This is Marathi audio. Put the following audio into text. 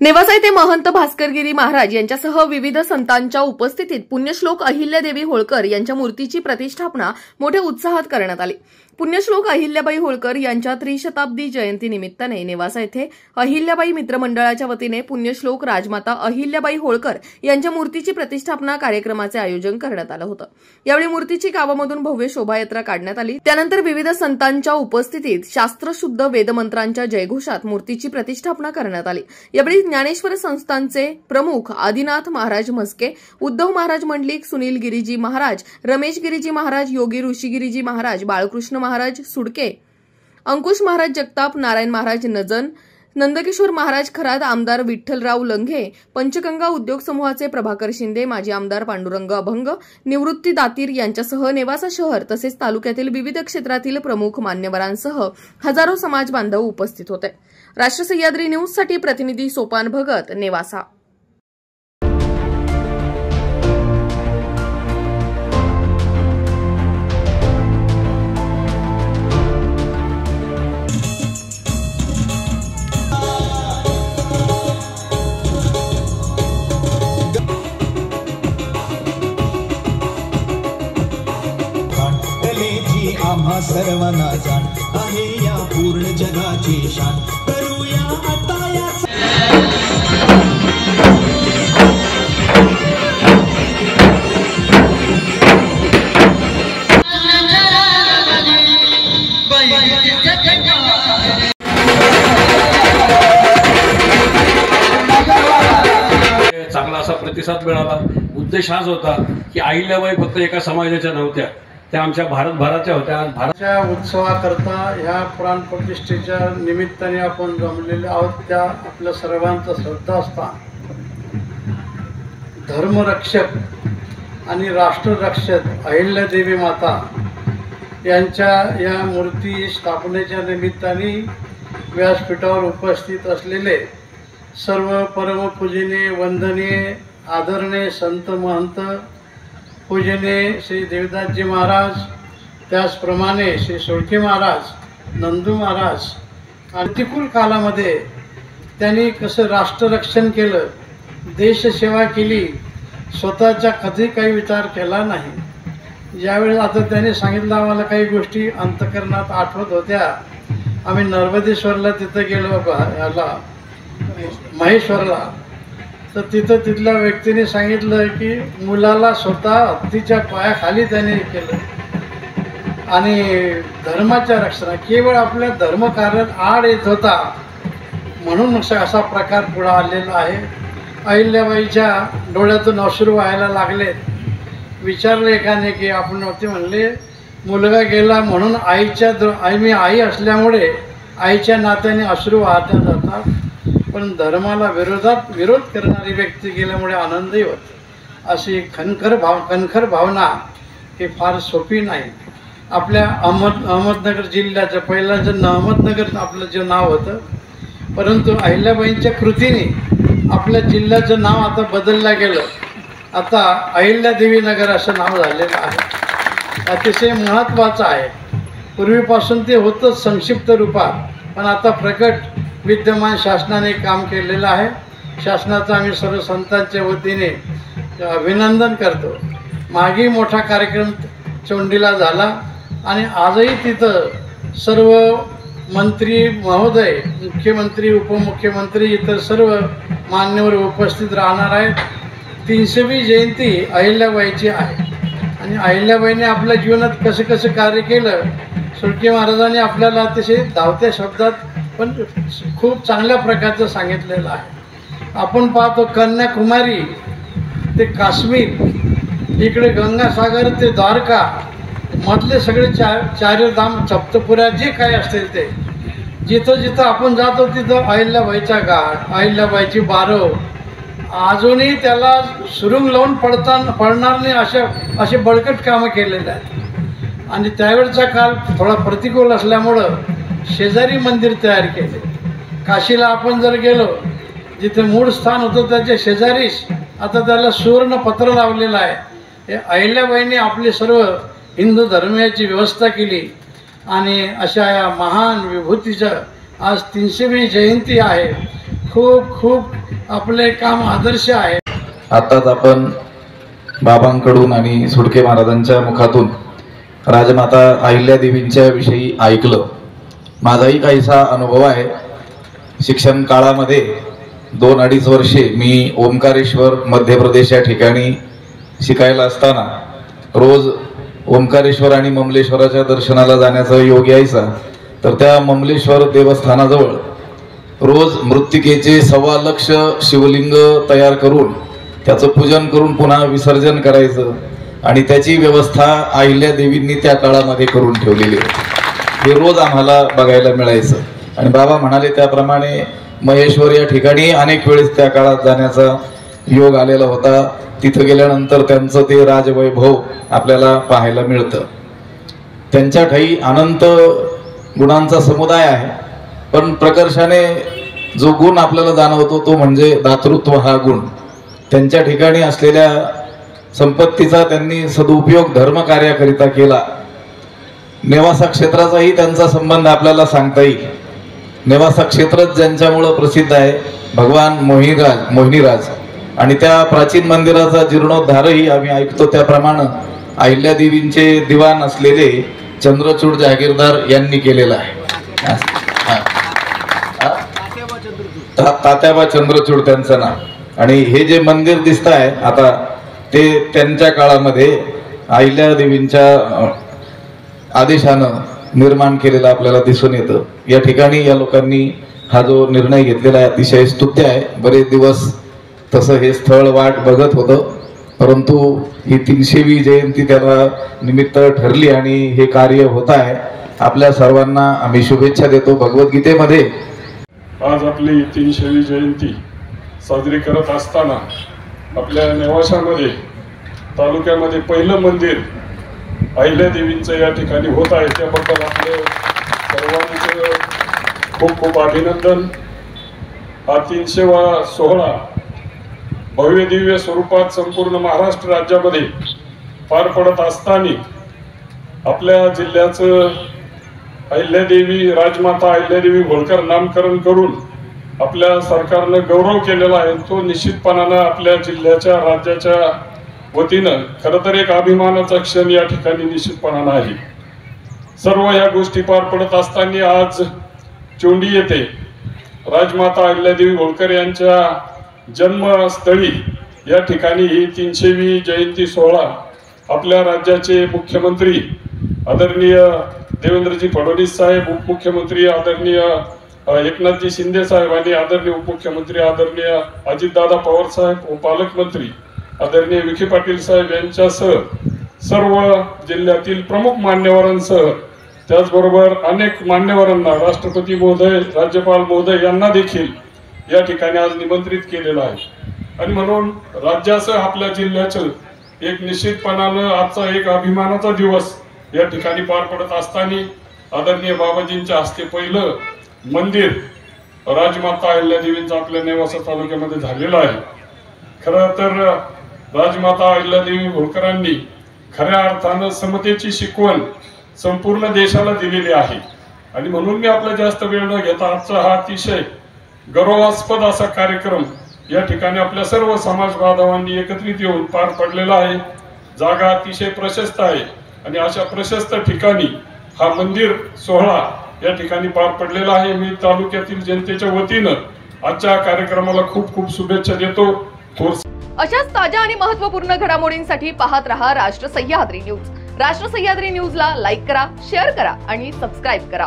नेवासा येथे महंत भास्करगिरी महाराज यांच्यासह विविध संतांच्या उपस्थितीत पुण्यश्लोक अहिल्यादेवी होळकर यांच्या मूर्तीची प्रतिष्ठापना मोठ्या उत्साहात करण्यात आली। पुण्यश्लोक अहिल्याबाई होळकर यांच्या त्रिशताब्दी जयंती निमित्ताने नेवासा येथे अहिल्याबाई मित्रमंडळाच्या वतीने पुण्यश्लोक राजमाता अहिल्याबाई होळकर यांच्या मूर्तीची प्रतिष्ठापना कार्यक्रमाचे आयोजन करण्यात आलं होतं। यावेळी मूर्तीची गावामधून भव्य शोभायात्रा काढण्यात आली। त्यानंतर विविध संतांच्या उपस्थितीत शास्त्रशुद्ध वेदमंत्रांच्या जयघोषात मूर्तीची प्रतिष्ठापना करण्यात आली। यावेळी ज्ञानेश्वर संस्थानचे प्रमुख आदिनाथ महाराज म्हस्के, उद्धव महाराज मंडलिक, सुनील गिरीजी महाराज, रमेश गिरीजी महाराज, योगी ऋषी गिरीजी महाराज, बाळकृष्ण महाराज सुडके, अंकुश महाराज जगताप, नारायण महाराज नजन, नंदकिशोर महाराज खरात, आमदार विठ्ठलराव लंघे, पंचगंगा उद्योग समूहाचे प्रभाकर शिंदे, माजी आमदार पांडुरंग अभंग, निवृत्ती दातीर यांच्यासह नेवासा शहर तसेच तालुक्यातील विविध क्षेत्रातील प्रमुख मान्यवरांसह हजारो समाज बांधव उपस्थित होते। राष्ट्र सह्याद्री न्यूज साठी प्रतिनिधी सोपान भगत, नेवासा। आम्हा सर्वांना जाण आहे या पूर्ण जगाची शान, करूया आता या चांगला असा प्रतिसाद मिळाला। उद्देश हाच होता की अहिल्याबाई फक्त एका समाजाच्या नव्हत्या, त्या आमच्या भारतभराच्या होत्या। भारताच्या उत्सवाकरता ह्या प्राण प्रतिष्ठेच्या निमित्ताने आपण जमलेले आहोत। त्या आपल्या सर्वांचा श्रद्धास्थान, धर्मरक्षक आणि राष्ट्ररक्षक अहिल्यादेवी माता यांच्या या मूर्ती स्थापनेच्या निमित्ताने व्यासपीठावर उपस्थित असलेले सर्व परमपूजनीय, वंदनीय, आदरणीय संत महंत पूजनीय श्री देवदासजी महाराज, त्याचप्रमाणे श्री सोळके महाराज, नंदू महाराज, प्रतिकूल कालामध्ये त्यांनी कसं राष्ट्ररक्षण केलं, देशसेवा केली, स्वतःचा कधी काही विचार केला नाही। ज्यावेळेस आता त्यांनी सांगितलं आम्हाला काही गोष्टी अंतःकरणात आठवत होत्या। आम्ही नर्मदेश्वरला तिथं गेलो, याला महेश्वरला, तर तिथं तिथल्या व्यक्तीने सांगितलं की मुलाला स्वतः हत्तीच्या पायाखाली त्याने केलं आणि धर्माच्या रक्षणा केवळ आपल्या धर्मकार्यात आड येत होता, म्हणून असा प्रकार पुढे आलेला आहे। अहिल्याबाईच्या डोळ्यातून अश्रू व्हायला लागलेत। विचारलं एकाने की आपण ते म्हणले मुलगा गेला म्हणून मी आई असल्यामुळे आईच्या नात्याने अश्रू वाहत जातात, पण धर्माला विरोध करणारी व्यक्ती गेल्यामुळे आनंदही होतो। अशी कणखर भावना ही फार सोपी नाही। आपल्या अहमदनगर जिल्ह्याचं पहिल्याचं अहमदनगर आपलं जे नाव होतं, परंतु अहिल्याबाईंच्या कृतीने आपल्या जिल्ह्याचं नाव आता बदललं गेलं। आता अहिल्यादेवी नगर असं नाव झालेलं आहे। अतिशय महत्त्वाचं आहे। पूर्वीपासून ते होतं संक्षिप्त रूपात, पण आता प्रकट विद्यमान शासनाने काम केलेलं आहे। शासनाचं आम्ही सर्व संतांच्या वतीने अभिनंदन करतो। मागे मोठा कार्यक्रम चोंडीला झाला आणि आजही तिथं सर्व मंत्री महोदय, मुख्यमंत्री, उपमुख्यमंत्री, इतर सर्व मान्यवर उपस्थित राहणार आहेत। 300वी जयंती अहिल्याबाईची आहे आणि अहिल्याबाईने आपल्या जीवनात कसं कार्य केलं, सुळके महाराजांनी आपल्याला अतिशय धावत्या शब्दात पण खूप चांगल्या प्रकारचं सांगितलेलं आहे। आपण पाहतो कन्याकुमारी ते काश्मीर, इकडे गंगासागर ते द्वारका मधले सगळे चारधाम, सप्तपुऱ्या जे काही असतील ते जिथं जिथं आपण जातो तिथं अहिल्याबाईचा घाट, अहिल्याबाईची बारव, अजूनही त्याला सुरुंग लावून पडणार नाही असे बळकट कामं केलेले आहेत। आणि त्यावेळचा काळ थोडा प्रतिकूल असल्यामुळं शेजारी मंदिर तयार केले। काशीला आपण जर गेलो, जिथे मूळ स्थान होतं त्याच्या शेजारीच आता त्याला सुवर्ण पत्र लावलेलं आहे। हे अहिल्याबाईंनी आपली सर्व हिंदू धर्मियाची व्यवस्था केली आणि अशा या महान विभूतीचं आज 300वी जयंती आहे। खूप खूप आपले काम आदर्श आहे. आताच आपण बाबांकडून आणि सुडके महाराजांच्या मुखातून राजमाता अहिल्यादेवींच्या विषयी ऐकलं. माझाही काहीसा अनुभव आहे. शिक्षण काळामध्ये 2-2.5 वर्षे मी ओंकारेश्वर मध्य प्रदेश या ठिकाणी शिकायला असताना रोज ओंकारेश्वर आणि ममलेश्वराच्या दर्शनाला जाण्याचा योग यायचा. तर त्या ममलेश्वर देवस्थानाजवळ रोज मृत्तिकेचे 1.25 लाख शिवलिंग तयार करून त्याचं पूजन करून पुन्हा विसर्जन करायचं आणि त्याची व्यवस्था अहिल्यादेवींनी त्या काळामध्ये करून ठेवलेली आहे. हे रोज आम्हाला बघायला मिळायचं. आणि बाबा म्हणाले त्याप्रमाणे महेश्वर या ठिकाणी अनेक वेळेस त्या काळात जाण्याचा योग आलेला होता. तिथं गेल्यानंतर त्यांचं ते राजवैभव आपल्याला पाहायला मिळतं. त्यांच्या ठाई अनंत गुणांचा समुदाय आहे, पण प्रकर्षाने जो गुण आपल्याला जाणवतो तो म्हणजे दातृत्व हा गुण. त्यांच्या ठिकाणी असलेल्या संपत्तीचा त्यांनी सदुपयोग धर्मकार्याकरिता केला. नेवासा क्षेत्राचाही त्यांचा संबंध आपल्याला सांगता येईल. नेवासा क्षेत्रच ज्यांच्यामुळं प्रसिद्ध आहे, भगवान मोहिनीराज आणि त्या प्राचीन मंदिराचा जीर्णोद्धारही आम्ही ऐकतो त्याप्रमाणे अहिल्यादेवींचे दिवाण असलेले चंद्रचूड जहागीरदार यांनी केलेला आहे. तात्याबा चंद्रचूड त्यांचं नाव. आणि हे जे मंदिर दिसत आहे आता ते त्यांच्या काळामध्ये अहिल्यादेवींच्या आदेशानं निर्माण केलेलं आपल्याला दिसून येतं. या ठिकाणी या लोकांनी हा जो निर्णय घेतलेला आहे अतिशय स्तुत्य आहे. बरेच दिवस तसं हे स्थळ वाट बघत होतं, परंतु ही 300वी जयंती त्याला निमित्त ठरली आणि हे कार्य होत आहे. आपल्या सर्वांना आम्ही शुभेच्छा देतो. भगवद्गीतेमध्ये आज आपली 300वी जयंती साजरी करत असताना आपल्या नेवाशामध्ये तालुक्यामध्ये पहिलं मंदिर अहिल्यादेवींचं या ठिकाणी होत आहे. त्याबद्दल आपले सर्वांचं खूप खूप अभिनंदन. हा 300वा सोहळा भव्य दिव्य स्वरूपात संपूर्ण महाराष्ट्र राज्यामध्ये पार पडत असताना आपल्या जिल्ह्याचं अहिल्यादेवी राजमाता अहिल्यादेवी होळकर नामकरण करून आपल्या सरकारनं गौरव केलेला आहे. तो निश्चितपणानं आपल्या जिल्ह्याच्या राज्याच्या वतीनं खरं तर एक अभिमानाचा क्षण या ठिकाणी निश्चितपणानं आहे. सर्व ह्या गोष्टी पार पडत असताना आज चोंडी येथे राजमाता अहिल्यादेवी होळकर यांच्या जन्मस्थळी या ठिकाणी ही 300वी जयंती सोहळा आपल्या राज्याचे मुख्यमंत्री आदरणीय देवेंद्रजी फडणवीस साहेब, उपमुख्यमंत्री आदरणीय एकनाथजी शिंदे साहेब आणि आदरणीय उपमुख्यमंत्री आदरणीय अजितदादा पवार साहेब व पालकमंत्री आदरणीय विखे पाटील साहेब यांच्यासह सर्व जिल्ह्यातील प्रमुख मान्यवरांसह त्याचबरोबर अनेक मान्यवरांना राष्ट्रपती महोदय, राज्यपाल महोदय यांना देखील या ठिकाणी आज निमंत्रित केलेलं आहे. आणि म्हणून राज्यासह आपल्या जिल्ह्याचं एक निश्चितपणानं आजचा एक अभिमानाचा दिवस या ठिकाणी पार पडत असताना आदरणीय बाबाजींच्या हस्ते पहिलं मंदिर राजमाता अहिल्यादेवींचं आपल्या नेवासा तालुक्यामध्ये झालेलं आहे. खरं तर राजमाता अहिल्यादेवी होळकरांनी खऱ्या अर्थानं समतेची शिकवण संपूर्ण देशाला दिलेली आहे. आणि म्हणून मी आपला जास्त वेळ न घेता आजचा हा अतिशय गौरवास्पद असा कार्यक्रम या ठिकाणी आपल्या सर्व समाज बांधवांनी एकत्रित येऊन पार पडलेला आहे. जागा अतिशय प्रशस्त आहे आणि अशा प्रशस्त ठिकाणी हा मंदिर सोहळा या ठिकाणी पार पडलेला आहे. मी तालुक्यातील जनतेच्या वतीनं आजच्या कार्यक्रमाला खूप खूप शुभेच्छा देतो. अशाच ताज्या आणि महत्त्वपूर्ण घडामोडींसाठी पाहत रहा राष्ट्र सह्याद्री न्यूज. राष्ट्र सह्याद्री न्यूजला लाईक करा, शेअर करा आणि सबस्क्राईब करा.